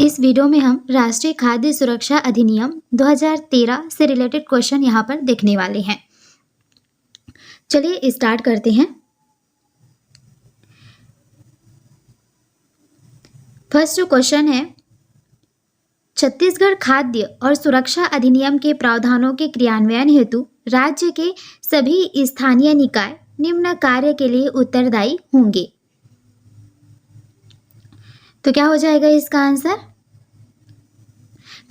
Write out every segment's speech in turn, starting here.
इस वीडियो में हम राष्ट्रीय खाद्य सुरक्षा अधिनियम 2013 से रिलेटेड क्वेश्चन यहाँ पर देखने वाले हैं। चलिए स्टार्ट करते हैं। फर्स्ट जो क्वेश्चन है, छत्तीसगढ़ खाद्य और सुरक्षा अधिनियम के प्रावधानों के क्रियान्वयन हेतु राज्य के सभी स्थानीय निकाय निम्न कार्य के लिए उत्तरदायी होंगे। तो क्या हो जाएगा इसका आंसर?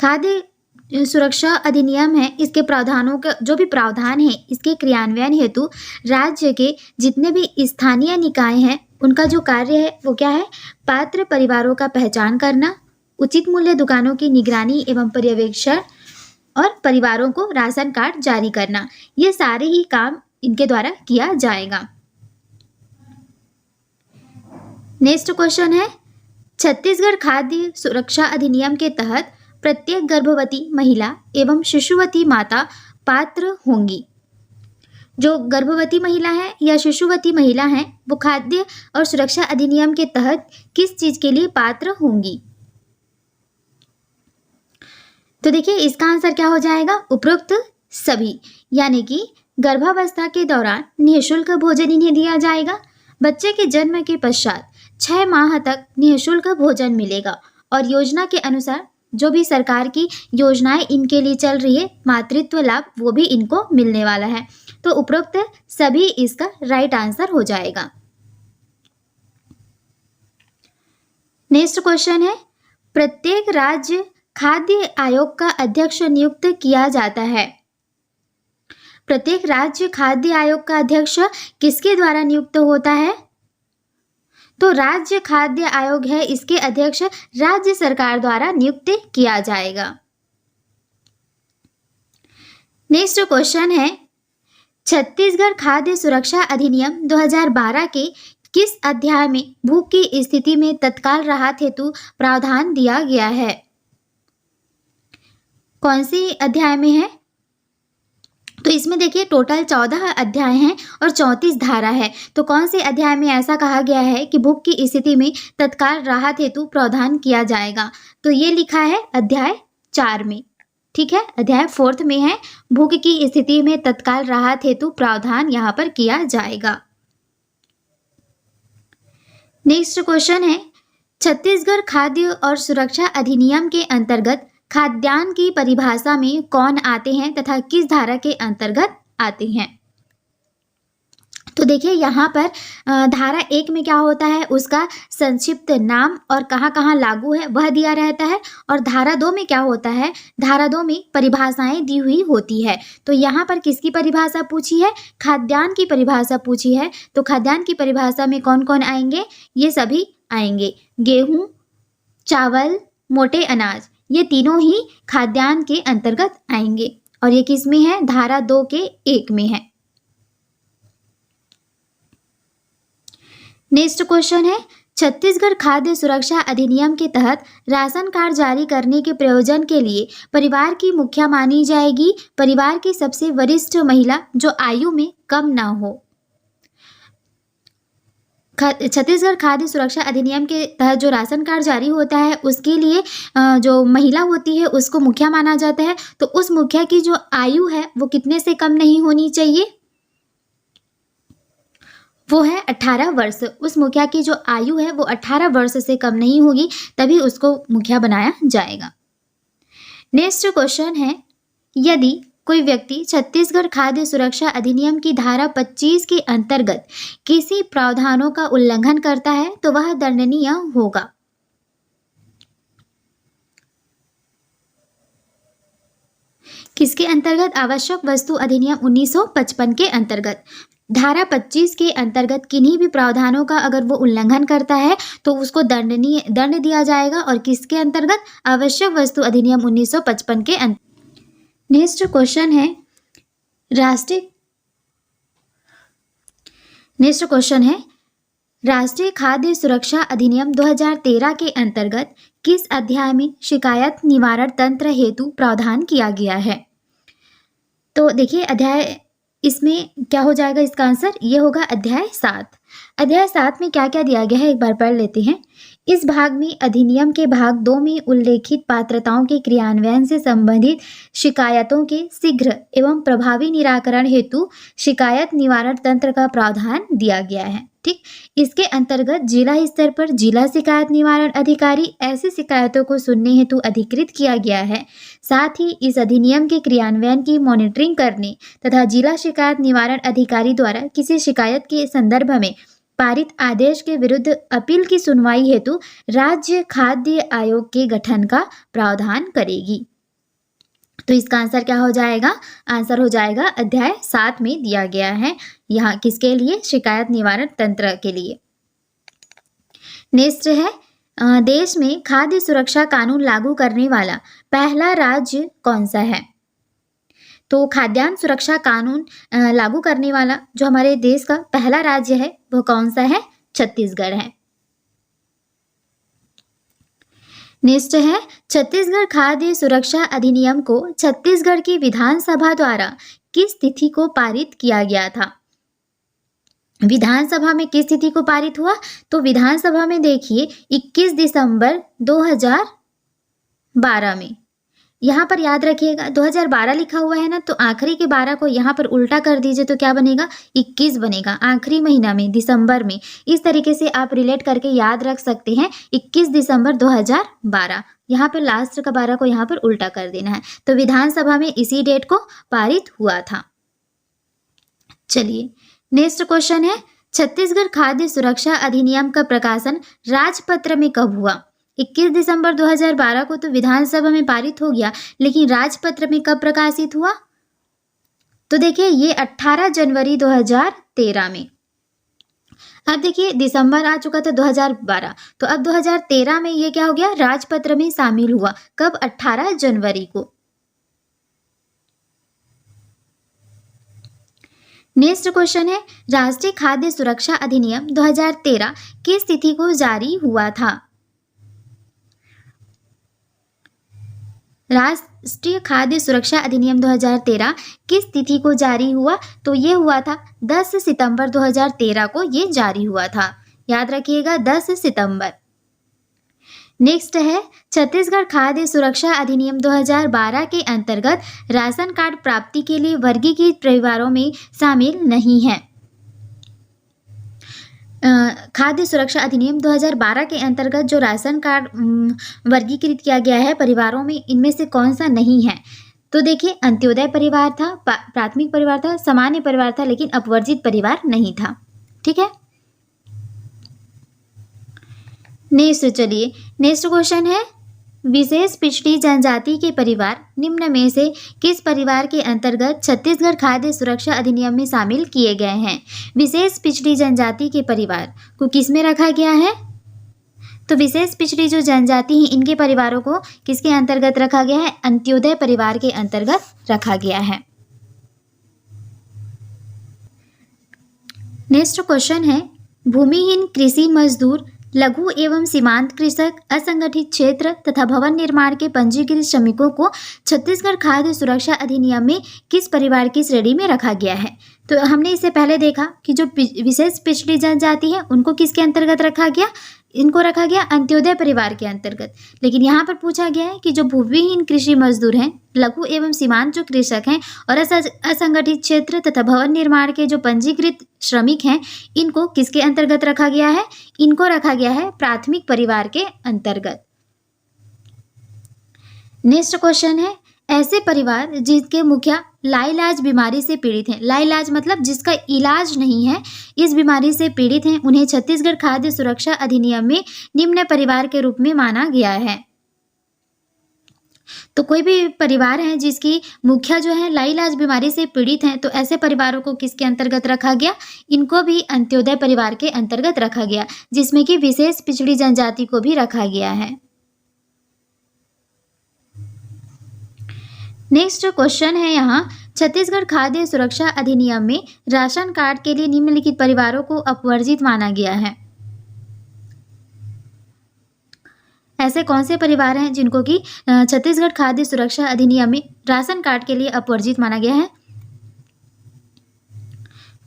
खाद्य सुरक्षा अधिनियम है, इसके प्रावधानों का जो भी प्रावधान है इसके क्रियान्वयन हेतु राज्य के जितने भी स्थानीय निकाय हैं उनका जो कार्य है वो क्या है? पात्र परिवारों का पहचान करना, उचित मूल्य दुकानों की निगरानी एवं पर्यवेक्षण और परिवारों को राशन कार्ड जारी करना। ये सारे ही काम इनके द्वारा किया जाएगा। नेक्स्ट क्वेश्चन है, छत्तीसगढ़ खाद्य सुरक्षा अधिनियम के तहत प्रत्येक गर्भवती महिला एवं शिशुवती माता पात्र होंगी। जो गर्भवती महिला है या शिशुवती महिला है वो खाद्य और सुरक्षा अधिनियम के तहत किस चीज के लिए पात्र होंगी? तो देखिए इसका आंसर क्या हो जाएगा? उपरोक्त सभी, यानी कि गर्भावस्था के दौरान निःशुल्क भोजन इन्हें दिया जाएगा। बच्चे के जन्म के पश्चात 6 माह तक निःशुल्क भोजन मिलेगा और योजना के अनुसार जो भी सरकार की योजनाएं इनके लिए चल रही है, मातृत्व लाभ, वो भी इनको मिलने वाला है। तो उपरोक्त सभी इसका राइट आंसर हो जाएगा। नेक्स्ट क्वेश्चन है, प्रत्येक राज्य खाद्य आयोग का अध्यक्ष नियुक्त किया जाता है। प्रत्येक राज्य खाद्य आयोग का अध्यक्ष किसके द्वारा नियुक्त होता है? तो राज्य खाद्य आयोग है, इसके अध्यक्ष राज्य सरकार द्वारा नियुक्त किया जाएगा। नेक्स्ट क्वेश्चन है, छत्तीसगढ़ खाद्य सुरक्षा अधिनियम 2012 के किस अध्याय में भूख की स्थिति में तत्काल राहत हेतु प्रावधान दिया गया है? कौन सी अध्याय में है? तो इसमें देखिए टोटल 14 अध्याय हैं और 34 धारा है। तो कौन से अध्याय में ऐसा कहा गया है कि भूख की स्थिति में तत्काल राहत हेतु प्रावधान किया जाएगा? तो ये लिखा है अध्याय 4 में, ठीक है, अध्याय 4 में है, भूख की स्थिति में तत्काल राहत हेतु प्रावधान यहाँ पर किया जाएगा। नेक्स्ट क्वेश्चन है, छत्तीसगढ़ खाद्य और सुरक्षा अधिनियम के अंतर्गत खाद्यान्न की परिभाषा में कौन आते हैं तथा किस धारा के अंतर्गत आते हैं? तो देखिए यहाँ पर धारा 1 में क्या होता है, उसका संक्षिप्त नाम और कहाँ कहाँ लागू है वह दिया रहता है। और धारा 2 में क्या होता है, धारा 2 में परिभाषाएं दी हुई होती है। तो यहाँ पर किसकी परिभाषा पूछी है? खाद्यान्न की परिभाषा पूछी है। तो खाद्यान्न की परिभाषा में कौन कौन आएंगे? ये सभी आएंगे, गेहूँ, चावल, मोटे अनाज, ये तीनों ही खाद्यान्न के अंतर्गत आएंगे। और ये किस में है? धारा 2 के 1 में है। नेक्स्ट क्वेश्चन है, छत्तीसगढ़ खाद्य सुरक्षा अधिनियम के तहत राशन कार्ड जारी करने के प्रयोजन के लिए परिवार की मुखिया मानी जाएगी परिवार की सबसे वरिष्ठ महिला जो आयु में कम ना हो। छत्तीसगढ़ खाद्य सुरक्षा अधिनियम के तहत जो राशन कार्ड जारी होता है उसके लिए जो महिला होती है उसको मुखिया माना जाता है। तो उस मुखिया की जो आयु है वो कितने से कम नहीं होनी चाहिए? वो है 18 वर्ष। उस मुखिया की जो आयु है वो 18 वर्ष से कम नहीं होगी, तभी उसको मुखिया बनाया जाएगा। नेक्स्ट क्वेश्चन है, यदि कोई व्यक्ति छत्तीसगढ़ खाद्य सुरक्षा अधिनियम की धारा 25 के अंतर्गत किसी प्रावधानों का उल्लंघन करता है तो वह दंडनीय होगा। किसके अंतर्गत? आवश्यक वस्तु अधिनियम 1955 के अंतर्गत। धारा 25 के अंतर्गत किन्हीं भी प्रावधानों का अगर वो उल्लंघन करता है तो उसको दंड दिया जाएगा। और किसके अंतर्गत? आवश्यक वस्तु अधिनियम 1955 के अंतर्गत। नेक्स्ट क्वेश्चन है, राष्ट्रीय खाद्य सुरक्षा अधिनियम 2013 के अंतर्गत किस अध्याय में शिकायत निवारण तंत्र हेतु प्रावधान किया गया है? तो देखिए अध्याय इसमें क्या हो जाएगा इसका आंसर? ये होगा अध्याय 7। अध्याय 7 में क्या क्या दिया गया है एक बार पढ़ लेते हैं। इस भाग में अधिनियम के भाग 2 में उल्लेखित पात्रताओं के क्रियान्वयन से संबंधित शिकायतों के शीघ्र एवं प्रभावी निराकरण हेतु शिकायत निवारण तंत्र का प्रावधान दिया गया है। ठीक, इसके अंतर्गत जिला स्तर पर जिला शिकायत निवारण अधिकारी ऐसी शिकायतों को सुनने हेतु अधिकृत किया गया है। साथ ही इस अधिनियम के क्रियान्वयन की मॉनिटरिंग करने तथा जिला शिकायत निवारण अधिकारी द्वारा किसी शिकायत के संदर्भ में पारित आदेश के विरुद्ध अपील की सुनवाई हेतु राज्य खाद्य आयोग के गठन का प्रावधान करेगी। तो इसका आंसर क्या हो जाएगा? आंसर हो जाएगा अध्याय 7 में दिया गया है। यहाँ किसके लिए? शिकायत निवारण तंत्र के लिए। नेक्स्ट है देश में खाद्य सुरक्षा कानून लागू करने वाला पहला राज्य कौन सा है? तो खाद्यान्न सुरक्षा कानून लागू करने वाला जो हमारे देश का पहला राज्य है वो कौन सा है? छत्तीसगढ़ है। नेक्स्ट है छत्तीसगढ़ खाद्य सुरक्षा अधिनियम को छत्तीसगढ़ की विधानसभा द्वारा किस तिथि को पारित किया गया था? विधानसभा में किस तिथि को पारित हुआ? तो विधानसभा में देखिए 21 दिसंबर 2012 में। यहाँ पर याद रखिएगा 2012 लिखा हुआ है ना, तो आखिरी के 12 को यहाँ पर उल्टा कर दीजिए तो क्या बनेगा? 21 बनेगा। आखिरी महीना में दिसंबर में, इस तरीके से आप रिलेट करके याद रख सकते हैं 21 दिसंबर 2012। यहाँ पर लास्ट का 12 को यहाँ पर उल्टा कर देना है। तो विधानसभा में इसी डेट को पारित हुआ था। चलिए नेक्स्ट क्वेश्चन है छत्तीसगढ़ खाद्य सुरक्षा अधिनियम का प्रकाशन राजपत्र में कब हुआ? 21 दिसंबर 2012 को तो विधानसभा में पारित हो गया, लेकिन राजपत्र में कब प्रकाशित हुआ? तो देखिए ये 18 जनवरी 2013 में। अब देखिए दिसंबर आ चुका था 2012, तो अब 2013 में ये क्या हो गया? राजपत्र में शामिल हुआ। कब? 18 जनवरी को। नेक्स्ट क्वेश्चन है राष्ट्रीय खाद्य सुरक्षा अधिनियम 2013 किस तिथि को जारी हुआ था? राष्ट्रीय खाद्य सुरक्षा अधिनियम 2013 किस तिथि को जारी हुआ? तो ये हुआ था 10 सितंबर 2013 को ये जारी हुआ था। याद रखिएगा 10 सितंबर। नेक्स्ट है छत्तीसगढ़ खाद्य सुरक्षा अधिनियम 2012 के अंतर्गत राशन कार्ड प्राप्ति के लिए वर्गीकृत परिवारों में शामिल नहीं है। खाद्य सुरक्षा अधिनियम 2012 के अंतर्गत जो राशन कार्ड वर्गीकृत किया गया है परिवारों में, इनमें से कौन सा नहीं है? तो देखिए अंत्योदय परिवार था, प्राथमिक परिवार था, सामान्य परिवार था, लेकिन अपवर्जित परिवार नहीं था। ठीक है। नेक्स्ट चलिए नेक्स्ट क्वेश्चन है विशेष पिछड़ी जनजाति के परिवार निम्न में से किस परिवार के अंतर्गत छत्तीसगढ़ खाद्य सुरक्षा अधिनियम में शामिल किए गए हैं? विशेष पिछड़ी जनजाति के परिवार को किस में रखा गया है? तो विशेष पिछड़ी जो जनजाति है इनके परिवारों को किसके अंतर्गत रखा गया है? अंत्योदय परिवार के अंतर्गत रखा गया है। नेक्स्ट क्वेश्चन है भूमिहीन कृषि मजदूर, लघु एवं सीमांत कृषक, असंगठित क्षेत्र तथा भवन निर्माण के पंजीकृत श्रमिकों को छत्तीसगढ़ खाद्य सुरक्षा अधिनियम में किस परिवार की श्रेणी में रखा गया है? तो हमने इससे पहले देखा कि जो विशेष पिछड़ी जनजाति है उनको किसके अंतर्गत रखा गया? इनको रखा गया अंत्योदय परिवार के अंतर्गत। लेकिन यहाँ पर पूछा गया है कि जो भूमिहीन कृषि मजदूर हैं, लघु एवं सीमांत जो कृषक हैं और असंगठित क्षेत्र तथा भवन निर्माण के जो पंजीकृत श्रमिक हैं, इनको किसके अंतर्गत रखा गया है? इनको रखा गया है प्राथमिक परिवार के अंतर्गत। नेक्स्ट क्वेश्चन है ऐसे परिवार जिसके मुखिया लाइलाज बीमारी से पीड़ित हैं, लाइलाज मतलब जिसका इलाज नहीं है, इस बीमारी से पीड़ित हैं, उन्हें छत्तीसगढ़ खाद्य सुरक्षा अधिनियम में निम्न परिवार के रूप में माना गया है। तो कोई भी परिवार है जिसकी मुखिया जो है लाइलाज बीमारी से पीड़ित हैं, तो ऐसे परिवारों को किसके अंतर्गत रखा गया? इनको भी अंत्योदय परिवार के अंतर्गत रखा गया, जिसमें कि विशेष पिछड़ी जनजाति को भी रखा गया है। नेक्स्ट क्वेश्चन है यहाँ छत्तीसगढ़ खाद्य सुरक्षा अधिनियम में राशन कार्ड के लिए निम्नलिखित परिवारों को अपवर्जित माना गया है। ऐसे कौन से परिवार हैं जिनको कि छत्तीसगढ़ खाद्य सुरक्षा अधिनियम में राशन कार्ड के लिए अपवर्जित माना गया है?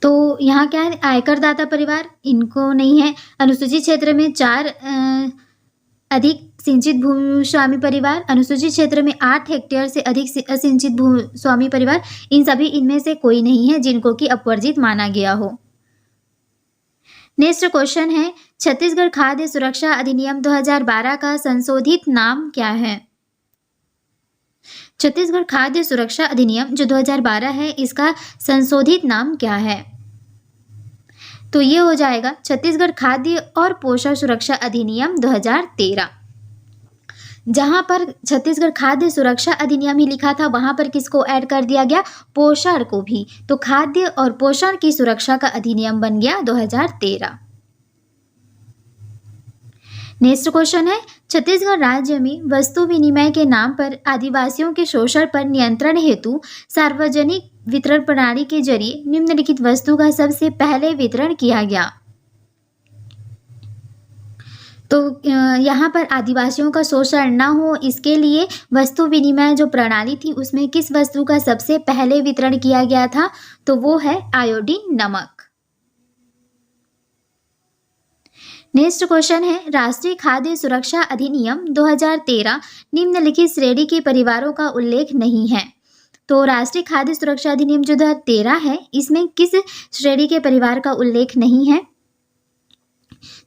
तो यहाँ क्या है, आयकरदाता परिवार इनको नहीं है। अनुसूचित क्षेत्र में 4 अधिक सिंचित भूस्वामी परिवार, अनुसूचित क्षेत्र में 8 हेक्टेयर से अधिक असिंचित भूस्वामी परिवार, इन सभी इनमें से कोई नहीं है जिनको कि अपवर्जित माना गया हो। नेक्स्ट क्वेश्चन है, छत्तीसगढ़ खाद्य सुरक्षा अधिनियम 2012 का संशोधित नाम क्या है? छत्तीसगढ़ खाद्य सुरक्षा अधिनियम जो 2012 है, इसका संशोधित नाम क्या है? तो ये हो जाएगा छत्तीसगढ़ खाद्य और पोषण सुरक्षा अधिनियम 2013। जहां पर छत्तीसगढ़ खाद्य सुरक्षा अधिनियम ही लिखा था, वहां पर किसको ऐड कर दिया गया? पोषण को भी। तो खाद्य और पोषण की सुरक्षा का अधिनियम बन गया 2013। नेक्स्ट क्वेश्चन है, छत्तीसगढ़ राज्य में वस्तु विनिमय के नाम पर आदिवासियों के शोषण पर नियंत्रण हेतु सार्वजनिक वितरण प्रणाली के जरिए निम्नलिखित वस्तु का सबसे पहले वितरण किया गया। तो यहाँ पर आदिवासियों का शोषण ना हो, इसके लिए वस्तु विनिमय जो प्रणाली थी उसमें किस वस्तु का सबसे पहले वितरण किया गया था? तो वो है आयोडीन नमक। नेक्स्ट क्वेश्चन है, राष्ट्रीय खाद्य सुरक्षा अधिनियम 2013 निम्नलिखित श्रेणी के परिवारों का उल्लेख नहीं है। तो राष्ट्रीय खाद्य सुरक्षा अधिनियम जो 2013 है, इसमें किस श्रेणी के परिवार का उल्लेख नहीं है?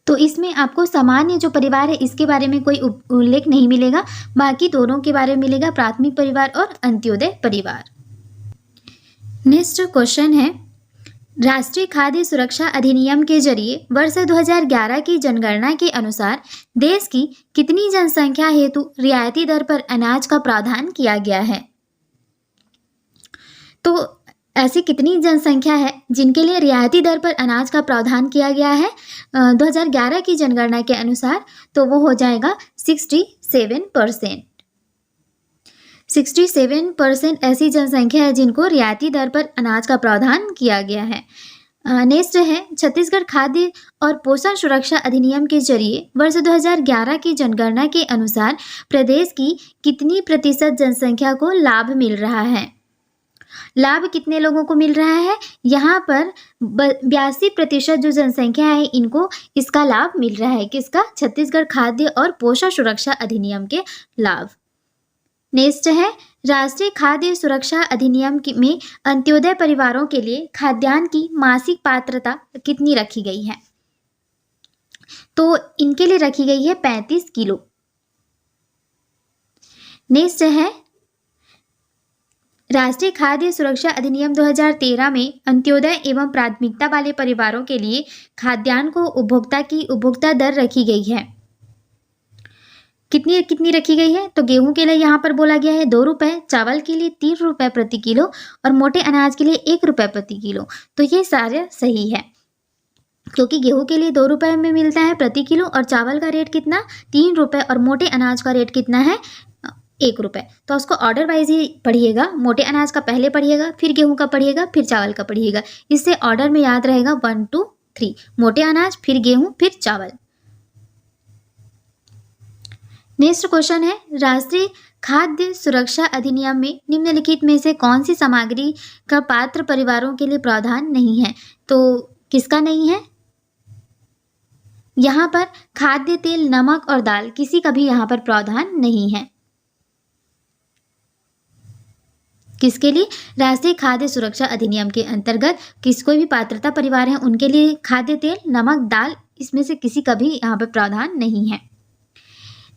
तो इसमें आपको सामान्य जो परिवार है इसके बारे में कोई उल्लेख नहीं मिलेगा, बाकी दोनों के बारे में मिलेगा, प्राथमिक परिवार और अंत्योदय परिवार। नेक्स्ट क्वेश्चन है, राष्ट्रीय खाद्य सुरक्षा अधिनियम के जरिए वर्ष 2011 की जनगणना के अनुसार देश की कितनी जनसंख्या हेतु रियायती दर पर अनाज का प्रावधान किया गया है? तो ऐसी कितनी जनसंख्या है जिनके लिए रियायती दर पर अनाज का प्रावधान किया गया है 2011 की जनगणना के अनुसार? तो वो हो जाएगा 67%। 67% ऐसी जनसंख्या है जिनको रियायती दर पर अनाज का प्रावधान किया गया है। नेक्स्ट है, छत्तीसगढ़ खाद्य और पोषण सुरक्षा अधिनियम के जरिए वर्ष 2011 की जनगणना के अनुसार प्रदेश की कितनी प्रतिशत जनसंख्या को लाभ मिल रहा है? लाभ कितने लोगों को मिल रहा है? यहाँ पर 82% जो जनसंख्या है इनको इसका लाभ मिल रहा है। किसका? छत्तीसगढ़ खाद्य और पोषण सुरक्षा अधिनियम के लाभ। नेक्स्ट है, राष्ट्रीय खाद्य सुरक्षा अधिनियम में अंत्योदय परिवारों के लिए खाद्यान्न की मासिक पात्रता कितनी रखी गई है? तो इनके लिए रखी गई है 35 किलो। नेक्स्ट है, राष्ट्रीय खाद्य सुरक्षा अधिनियम 2013 में अंत्योदय एवं प्राथमिकता वाले परिवारों के लिए खाद्यान्न को उपभोक्ता की उपभोक्ता दर रखी गई है। कितनी रखी गई है? तो गेहूं के लिए यहाँ पर बोला गया है 2 रुपये, चावल के लिए 3 रुपये प्रति किलो और मोटे अनाज के लिए 1 रुपये प्रति किलो। तो ये सारे सही है, क्योंकि गेहूं के लिए 2 रुपये में मिलता है प्रति किलो और चावल का रेट कितना? 3 रुपये और मोटे अनाज का रेट कितना है? 1 रुपये। तो उसको ऑर्डर वाइज ही पढ़िएगा, मोटे अनाज का पहले पढ़िएगा, फिर गेहूं का पढ़िएगा, फिर चावल का पढ़िएगा। इससे ऑर्डर में याद रहेगा 1 2 3, मोटे अनाज, फिर गेहूं, फिर चावल। नेक्स्ट क्वेश्चन है, राष्ट्रीय खाद्य सुरक्षा अधिनियम में निम्नलिखित में से कौन सी सामग्री का पात्र परिवारों के लिए प्रावधान नहीं है? तो किसका नहीं है? यहाँ पर खाद्य तेल, नमक और दाल, किसी का भी यहाँ पर प्रावधान नहीं है। किसके लिए? राष्ट्रीय खाद्य सुरक्षा अधिनियम के अंतर्गत कोई भी पात्रता परिवार है उनके लिए खाद्य तेल, नमक, दाल, इसमें से किसी का भी यहाँ पर प्रावधान नहीं है।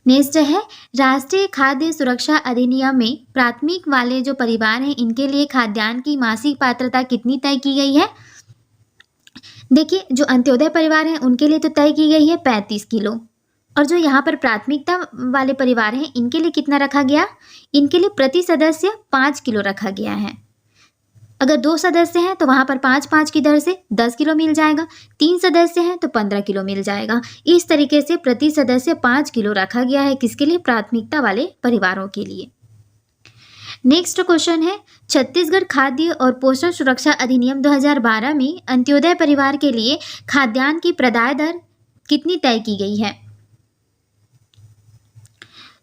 नेक्स्ट है, राष्ट्रीय खाद्य सुरक्षा अधिनियम में प्राथमिक वाले जो परिवार हैं इनके लिए खाद्यान्न की मासिक पात्रता कितनी तय की गई है? देखिए, जो अंत्योदय परिवार हैं उनके लिए तो तय की गई है 35 किलो, और जो यहाँ पर प्राथमिकता वाले परिवार हैं इनके लिए कितना रखा गया? इनके लिए प्रति सदस्य 5 किलो रखा गया है। अगर 2 सदस्य हैं तो वहाँ पर 5-5 की दर से 10 किलो मिल जाएगा, 3 सदस्य हैं तो 15 किलो मिल जाएगा। इस तरीके से प्रति सदस्य 5 किलो रखा गया है। किसके लिए? प्राथमिकता वाले परिवारों के लिए। नेक्स्ट क्वेश्चन है, छत्तीसगढ़ खाद्य और पोषण सुरक्षा अधिनियम 2012 में अंत्योदय परिवार के लिए खाद्यान्न की प्रदाय दर कितनी तय की गई है?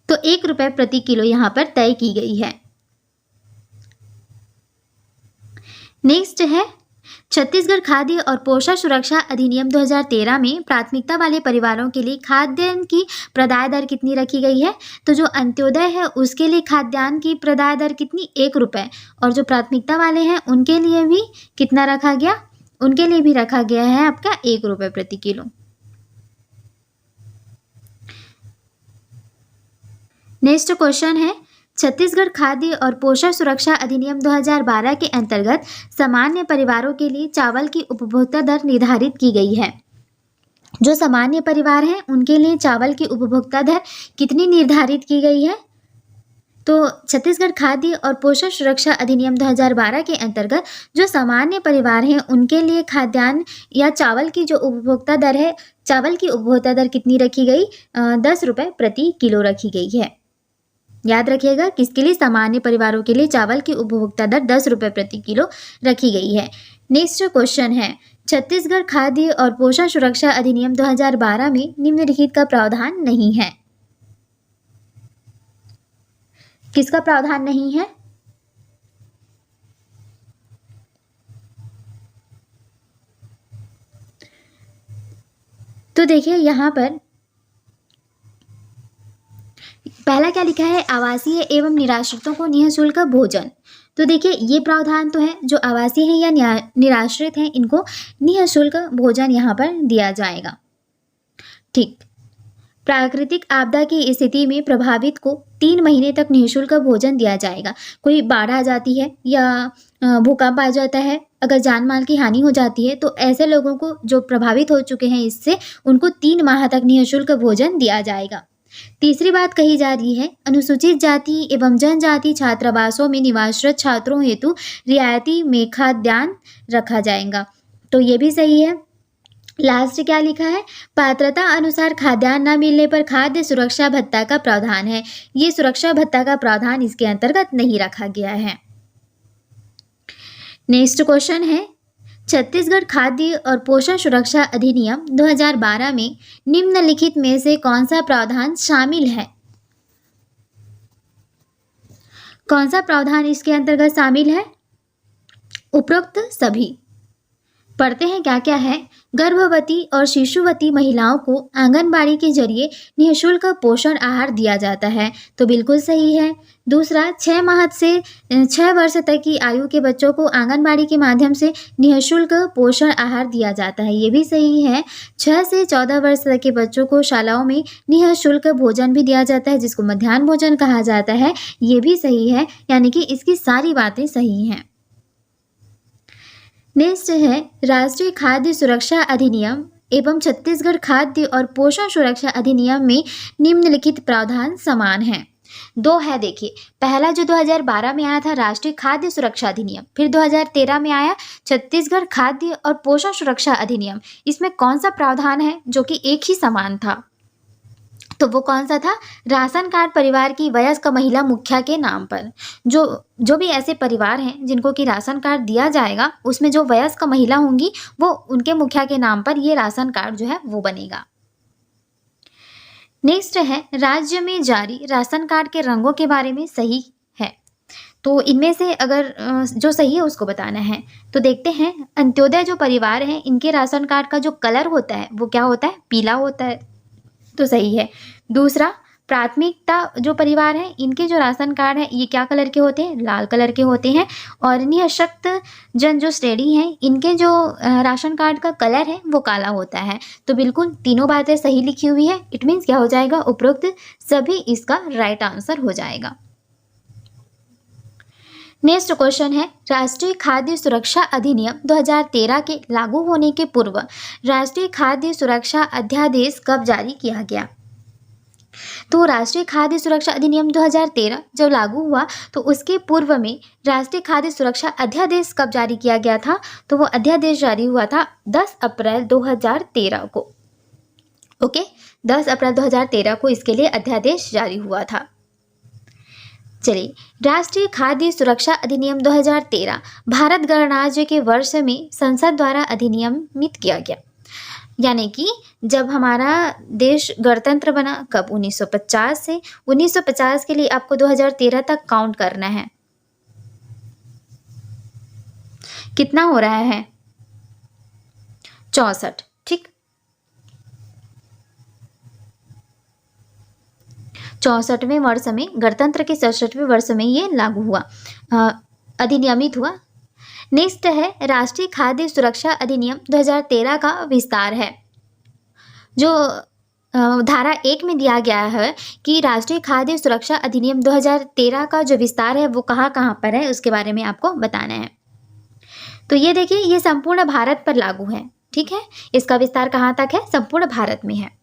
तो 1 रुपये प्रति किलो यहाँ पर तय की गई है। नेक्स्ट है, छत्तीसगढ़ खाद्य और पोषण सुरक्षा अधिनियम 2013 में प्राथमिकता वाले परिवारों के लिए खाद्यान्न की प्रदाय दर कितनी रखी गई है? तो जो अंत्योदय है उसके लिए खाद्यान्न की प्रदाय दर कितनी, 1 रुपये, और जो प्राथमिकता वाले हैं उनके लिए भी कितना रखा गया? उनके लिए भी रखा गया है आपका 1 रुपये प्रति किलो। नेक्स्ट क्वेश्चन है, छत्तीसगढ़ खाद्य और पोषण सुरक्षा अधिनियम 2012 के अंतर्गत सामान्य परिवारों के लिए चावल की उपभोक्ता दर निर्धारित की गई है। जो सामान्य परिवार हैं उनके लिए चावल की उपभोक्ता दर कितनी निर्धारित की गई है? तो छत्तीसगढ़ खाद्य और पोषण सुरक्षा अधिनियम 2012 के अंतर्गत जो सामान्य परिवार हैं उनके लिए खाद्यान्न या चावल की जो उपभोक्ता दर है, चावल की उपभोक्ता दर कितनी रखी गई? 10 रुपये प्रति किलो रखी गई है। याद रखिएगा, किसके लिए? सामान्य परिवारों के लिए चावल की उपभोक्ता दर 10 रुपये प्रति किलो रखी गई है। नेक्स्ट क्वेश्चन है, छत्तीसगढ़ खाद्य और पोषण सुरक्षा अधिनियम 2012 में निम्नलिखित का प्रावधान नहीं है। किसका प्रावधान नहीं है? तो देखिए यहाँ पर पहला क्या लिखा है? आवासीय एवं निराश्रितों को निःशुल्क भोजन। तो देखिए ये प्रावधान तो है, जो आवासीय हैं या निराश्रित हैं इनको निःशुल्क भोजन यहाँ पर दिया जाएगा। ठीक। प्राकृतिक आपदा की स्थिति में प्रभावित को 3 महीने तक निःशुल्क भोजन दिया जाएगा। कोई बाढ़ आ जाती है या भूकंप आ जाता है, अगर जान माल की हानि हो जाती है, तो ऐसे लोगों को जो प्रभावित हो चुके हैं इससे, उनको 3 माह तक निःशुल्क भोजन दिया जाएगा। तीसरी बात कही जा रही है, अनुसूचित जाति एवं जनजाति छात्रावासों में निवासरत छात्रों हेतु रियायती में खाद्यान्न रखा जाएगा। तो ये भी सही है। लास्ट क्या लिखा है? पात्रता अनुसार खाद्यान्न न मिलने पर खाद्य सुरक्षा भत्ता का प्रावधान है। ये सुरक्षा भत्ता का प्रावधान इसके अंतर्गत नहीं रखा गया है। नेक्स्ट क्वेश्चन है, छत्तीसगढ़ खाद्य और पोषण सुरक्षा अधिनियम 2012 में निम्नलिखित में से कौन सा प्रावधान शामिल है? कौन सा प्रावधान इसके अंतर्गत शामिल है? उपरोक्त सभी। पढ़ते हैं क्या क्या है। गर्भवती और शिशुवती महिलाओं को आंगनबाड़ी के जरिए निःशुल्क पोषण आहार दिया जाता है। तो बिल्कुल सही है। दूसरा, 6 माह से 6 वर्ष तक की आयु के बच्चों को आंगनबाड़ी के माध्यम से निःशुल्क पोषण आहार दिया जाता है। ये भी सही है। 6 से 14 वर्ष तक के बच्चों को शालाओं में निःशुल्क भोजन भी दिया जाता है, जिसको मध्याह्न भोजन कहा जाता है। ये भी सही है, यानी कि इसकी सारी बातें सही हैं। नेक्स्ट है, राष्ट्रीय खाद्य सुरक्षा अधिनियम एवं छत्तीसगढ़ खाद्य और पोषण सुरक्षा अधिनियम में निम्नलिखित प्रावधान समान हैं। 2 है। देखिए, पहला जो 2012 में आया था राष्ट्रीय खाद्य सुरक्षा अधिनियम, फिर 2013 में आया छत्तीसगढ़ खाद्य और पोषण सुरक्षा अधिनियम। इसमें कौन सा प्रावधान है जो कि एक ही समान था? तो वो कौन सा था? राशन कार्ड परिवार की वयस्क महिला मुखिया के नाम पर। जो भी ऐसे परिवार हैं जिनको कि राशन कार्ड दिया जाएगा, उसमें जो वयस्क महिला होंगी वो उनके मुखिया के नाम पर ये राशन कार्ड जो है वो बनेगा। नेक्स्ट है, राज्य में जारी राशन कार्ड के रंगों के बारे में सही है। तो इनमें से अगर जो सही है उसको बताना है। तो देखते हैं, अंत्योदय जो परिवार हैं इनके राशन कार्ड का जो कलर होता है वो क्या होता है? पीला होता है। तो सही है। दूसरा, प्राथमिकता जो परिवार है इनके जो राशन कार्ड है ये क्या कलर के होते हैं? लाल कलर के होते हैं। और निःशक्त जन जो श्रेणी है इनके जो राशन कार्ड का कलर है वो काला होता है। तो बिल्कुल तीनों बातें सही लिखी हुई है। इट मीन्स क्या हो जाएगा? उपरोक्त सभी इसका राइट आंसर हो जाएगा। नेक्स्ट क्वेश्चन है, राष्ट्रीय खाद्य सुरक्षा अधिनियम 2013 के लागू होने के पूर्व राष्ट्रीय खाद्य सुरक्षा अध्यादेश कब जारी किया गया? तो राष्ट्रीय खाद्य सुरक्षा अधिनियम 2013 जब लागू हुआ तो उसके पूर्व में राष्ट्रीय खाद्य सुरक्षा अध्यादेश कब जारी किया गया था? तो वो अध्यादेश जारी हुआ था 10 अप्रैल 2013 को। ओके, 10 अप्रैल 2013 को इसके लिए अध्यादेश जारी हुआ था। चलिए, राष्ट्रीय खाद्य सुरक्षा अधिनियम 2013 भारत गणराज्य के वर्ष में संसद द्वारा अधिनियमित किया गया। यानी कि जब हमारा देश गणतंत्र बना, कब? 1950 से। 1950 के लिए आपको 2013 तक काउंट करना है। कितना हो रहा है? 64। ठीक, 64वें वर्ष में, गणतंत्र के 67वें वर्ष में ये लागू हुआ, अधिनियमित हुआ। नेक्स्ट है राष्ट्रीय खाद्य सुरक्षा अधिनियम 2013 का विस्तार है। जो धारा 1 में दिया गया है कि राष्ट्रीय खाद्य सुरक्षा अधिनियम 2013 का जो विस्तार है वो कहाँ कहाँ पर है, उसके बारे में आपको बताना है। तो ये देखिए, ये संपूर्ण भारत पर लागू है। ठीक है, इसका विस्तार कहाँ तक है? संपूर्ण भारत में है।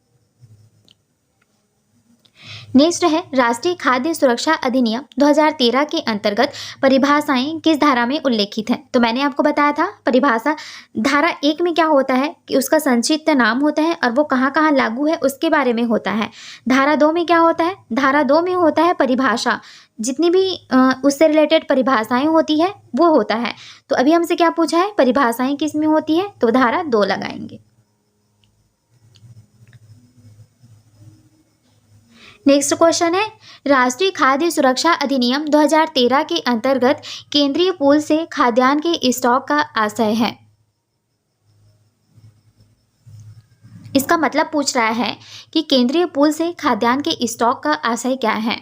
नेक्स्ट है राष्ट्रीय खाद्य सुरक्षा अधिनियम 2013 के अंतर्गत परिभाषाएं किस धारा में उल्लेखित हैं? तो मैंने आपको बताया था परिभाषा धारा 1 में क्या होता है कि उसका संक्षिप्त नाम होता है और वो कहाँ कहाँ लागू है उसके बारे में होता है। धारा 2 में क्या होता है? धारा 2 में होता है परिभाषा, जितनी भी उससे रिलेटेड परिभाषाएं होती है वो होता है। तो अभी हमसे क्या पूछा है, परिभाषाएं किस में होती है? तो धारा 2 लगाएंगे। नेक्स्ट क्वेश्चन है राष्ट्रीय खाद्य सुरक्षा अधिनियम 2013 के अंतर्गत केंद्रीय पूल से खाद्यान्न के स्टॉक का आशय है। इसका मतलब पूछ रहा है कि केंद्रीय पूल से खाद्यान्न के स्टॉक का आशय क्या है।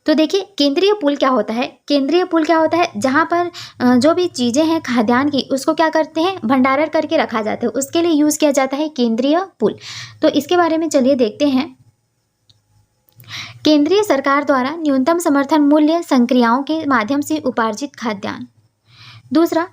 तो देखिए, केंद्रीय पूल क्या होता है? केंद्रीय पूल क्या होता है? जहाँ पर जो भी चीज़ें हैं खाद्यान्न की, उसको क्या करते हैं? भंडारण करके रखा जाता है, उसके लिए यूज़ किया जाता है केंद्रीय पूल। तो इसके बारे में चलिए देखते हैं। केंद्रीय सरकार द्वारा न्यूनतम समर्थन मूल्य संक्रियाओं के माध्यम से उपार्जित खाद्यान्न। दूसरा,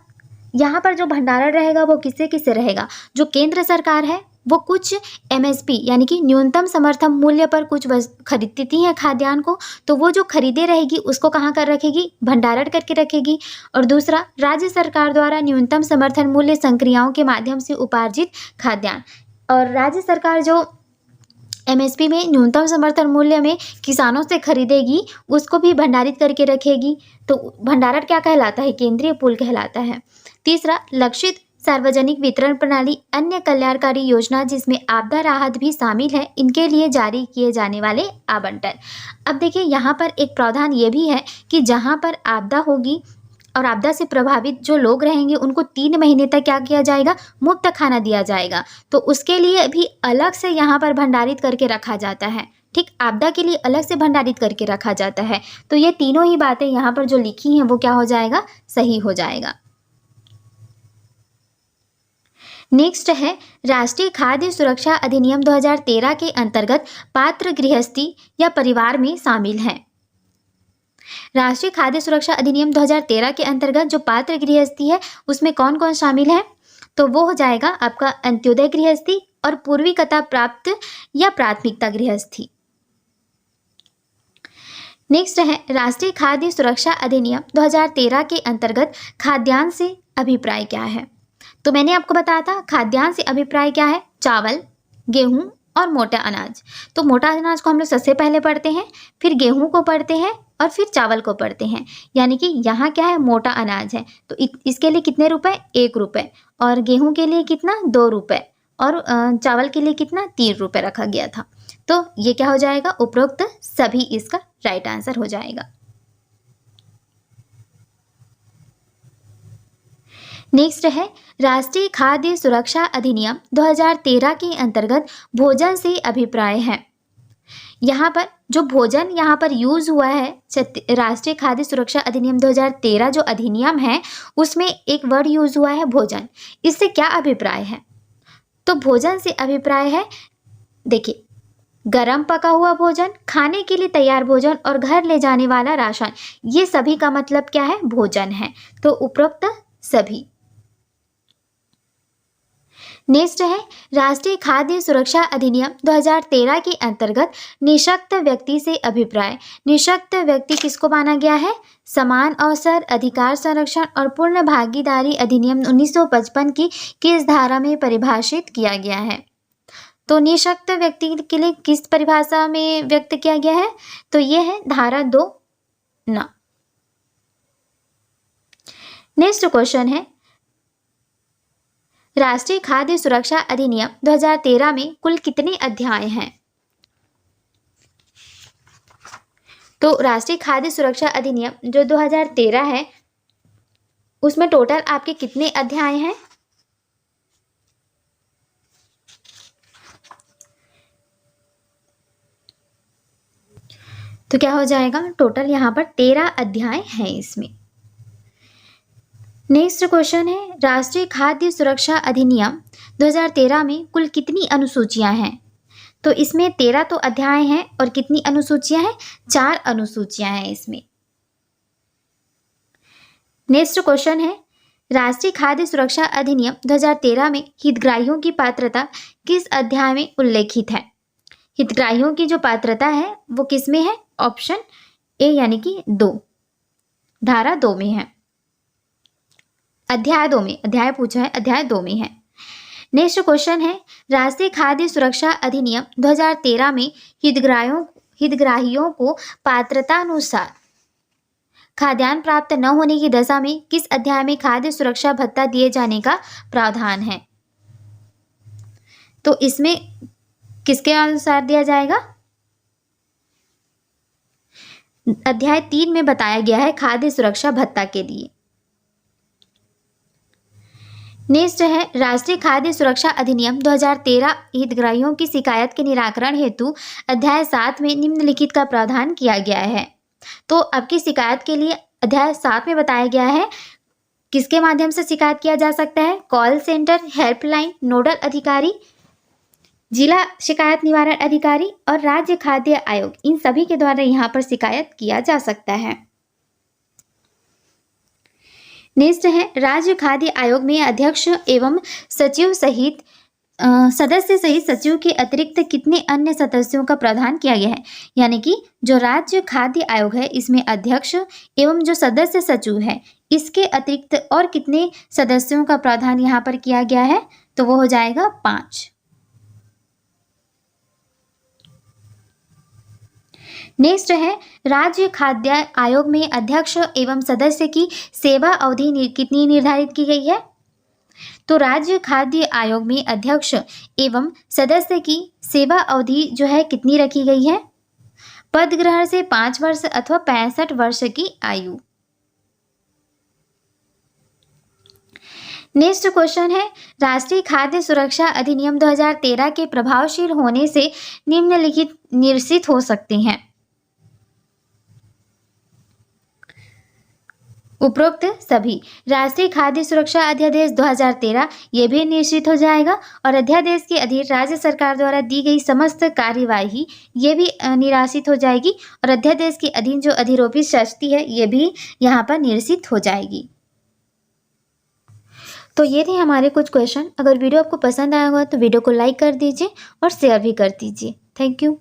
यहाँ पर जो भंडारण रहेगा वो किससे किससे रहेगा? जो केंद्र सरकार है वो कुछ MSP यानी कि न्यूनतम समर्थन मूल्य पर कुछ खरीदती है खाद्यान्न को, तो वो जो खरीदे रहेगी उसको कहाँ कर रखेगी? भंडारण करके रखेगी। और दूसरा, राज्य सरकार द्वारा न्यूनतम समर्थन मूल्य संक्रियाओं के माध्यम से उपार्जित खाद्यान्न, और राज्य सरकार जो MSP में न्यूनतम समर्थन मूल्य में किसानों से खरीदेगी उसको भी भंडारित करके रखेगी। तो भंडारण क्या कहलाता है? केंद्रीय पूल कहलाता है। तीसरा, लक्षित सार्वजनिक वितरण प्रणाली अन्य कल्याणकारी योजना जिसमें आपदा राहत भी शामिल है, इनके लिए जारी किए जाने वाले आवंटन। अब देखिए, यहाँ पर एक प्रावधान ये भी है कि जहाँ पर आपदा होगी और आपदा से प्रभावित जो लोग रहेंगे उनको 3 महीने तक क्या किया जाएगा? मुफ्त खाना दिया जाएगा। तो उसके लिए भी अलग से यहाँ पर भंडारित करके रखा जाता है। ठीक, आपदा के लिए अलग से भंडारित करके रखा जाता है। तो ये तीनों ही बातें यहाँ पर जो लिखी हैं वो क्या हो जाएगा? सही हो जाएगा। नेक्स्ट है राष्ट्रीय खाद्य सुरक्षा अधिनियम 2013 के अंतर्गत पात्र गृहस्थी या परिवार में शामिल है। राष्ट्रीय खाद्य सुरक्षा अधिनियम 2013 के अंतर्गत जो पात्र गृहस्थी है उसमें कौन कौन शामिल है? तो वो हो जाएगा आपका अंत्योदय गृहस्थी और पूर्विकता प्राप्त या प्राथमिकता गृहस्थी। नेक्स्ट है राष्ट्रीय खाद्य सुरक्षा अधिनियम 2013 के अंतर्गत खाद्यान्न से अभिप्राय क्या है? तो मैंने आपको बताया था खाद्यान्न से अभिप्राय क्या है? चावल, गेहूं और मोटा अनाज। तो मोटा अनाज को हम लोग सबसे पहले पढ़ते हैं, फिर गेहूं को पढ़ते हैं और फिर चावल को पढ़ते हैं। यानी कि यहाँ क्या है? मोटा अनाज है। तो इसके लिए कितने रुपए? 1 रुपये। और गेहूं के लिए कितना? 2 रुपये। और चावल के लिए कितना? 3 रुपये रखा गया था। तो ये क्या हो जाएगा? उपरोक्त सभी इसका राइट आंसर हो जाएगा। नेक्स्ट है राष्ट्रीय खाद्य सुरक्षा अधिनियम 2013 के अंतर्गत भोजन से अभिप्राय है। यहाँ पर जो भोजन यहाँ पर यूज हुआ है, राष्ट्रीय खाद्य सुरक्षा अधिनियम 2013 जो अधिनियम है उसमें एक वर्ड यूज हुआ है भोजन। इससे क्या अभिप्राय है? तो भोजन से अभिप्राय है, देखिए, गरम पका हुआ भोजन, खाने के लिए तैयार भोजन और घर ले जाने वाला राशन, ये सभी का मतलब क्या है? भोजन है। तो उपरोक्त सभी। नेक्स्ट है राष्ट्रीय खाद्य सुरक्षा अधिनियम 2013 के अंतर्गत निःशक्त व्यक्ति से अभिप्राय। निःशक्त व्यक्ति किसको माना गया है? समान अवसर अधिकार संरक्षण और पूर्ण भागीदारी अधिनियम 1955 की किस धारा में परिभाषित किया गया है? तो निःशक्त व्यक्ति के लिए किस परिभाषा में व्यक्त किया गया है? तो ये है धारा 2 ना। नेक्स्ट क्वेश्चन है राष्ट्रीय खाद्य सुरक्षा अधिनियम 2013 में कुल कितने अध्याय हैं? तो राष्ट्रीय खाद्य सुरक्षा अधिनियम जो 2013 है उसमें टोटल आपके कितने अध्याय हैं? तो क्या हो जाएगा, टोटल यहाँ पर 13 अध्याय हैं इसमें। नेक्स्ट क्वेश्चन है, राष्ट्रीय खाद्य सुरक्षा अधिनियम 2013 में कुल कितनी अनुसूचियां हैं? तो इसमें 13 तो अध्याय हैं और कितनी अनुसूचियां हैं? 4 अनुसूचियां हैं इसमें। नेक्स्ट क्वेश्चन है, राष्ट्रीय खाद्य सुरक्षा अधिनियम 2013 में हितग्राहियों की पात्रता किस अध्याय में उल्लेखित है? हितग्राहियों की जो पात्रता है वो किस में है? ऑप्शन ए यानी कि 2, धारा 2 में है, अध्याय 2 में, अध्याय पूछा है, अध्याय 2 में है। नेक्स्ट क्वेश्चन है, राष्ट्रीय खाद्य सुरक्षा अधिनियम 2013 में हितग्राहियों को पात्रतानुसार खाद्यान्न प्राप्त न होने की दशा में किस अध्याय में खाद्य सुरक्षा भत्ता दिए जाने का प्रावधान है? तो इसमें किसके अनुसार दिया जाएगा? अध्याय 3 में बताया गया है खाद्य सुरक्षा भत्ता के लिए। नेक्स्ट है, राष्ट्रीय खाद्य सुरक्षा अधिनियम 2013 हितग्राहियों की शिकायत के निराकरण हेतु अध्याय 7 में निम्नलिखित का प्रावधान किया गया है। तो आपकी शिकायत के लिए अध्याय 7 में बताया गया है किसके माध्यम से शिकायत किया जा सकता है? कॉल सेंटर, हेल्पलाइन, नोडल अधिकारी, जिला शिकायत निवारण अधिकारी और राज्य खाद्य आयोग, इन सभी के द्वारा यहाँ पर शिकायत किया जा सकता है। नेक्स्ट है, राज्य खाद्य आयोग में अध्यक्ष एवं सचिव सहित सदस्य सहित सचिव के अतिरिक्त कितने अन्य सदस्यों का प्रावधान किया गया है? यानी कि जो राज्य खाद्य आयोग है इसमें अध्यक्ष एवं जो सदस्य सचिव है इसके अतिरिक्त और कितने सदस्यों का प्रावधान यहाँ पर किया गया है? तो वो हो जाएगा 5। नेक्स्ट है, राज्य खाद्य आयोग में अध्यक्ष एवं सदस्य की सेवा अवधि कितनी निर्धारित की गई है? तो राज्य खाद्य आयोग में अध्यक्ष एवं सदस्य की सेवा अवधि जो है कितनी रखी गई है? पद ग्रहण से 5 वर्ष अथवा 65 वर्ष की आयु। नेक्स्ट क्वेश्चन है, राष्ट्रीय खाद्य सुरक्षा अधिनियम 2013 के प्रभावशील होने से निम्नलिखित निरसित हो सकते हैं। उपरोक्त सभी। राष्ट्रीय खाद्य सुरक्षा अध्यादेश 2013 ये भी निश्चित हो जाएगा और अध्यादेश के अधीन राज्य सरकार द्वारा दी गई समस्त कार्यवाही ये भी निराशित हो जाएगी और अध्यादेश के अधीन जो अधिरोपित शक्ति है ये भी यहाँ पर निरसित हो जाएगी। तो ये थे हमारे कुछ क्वेश्चन। अगर वीडियो आपको पसंद आया होगा तो वीडियो को लाइक कर दीजिए और शेयर भी कर दीजिए। Thank you.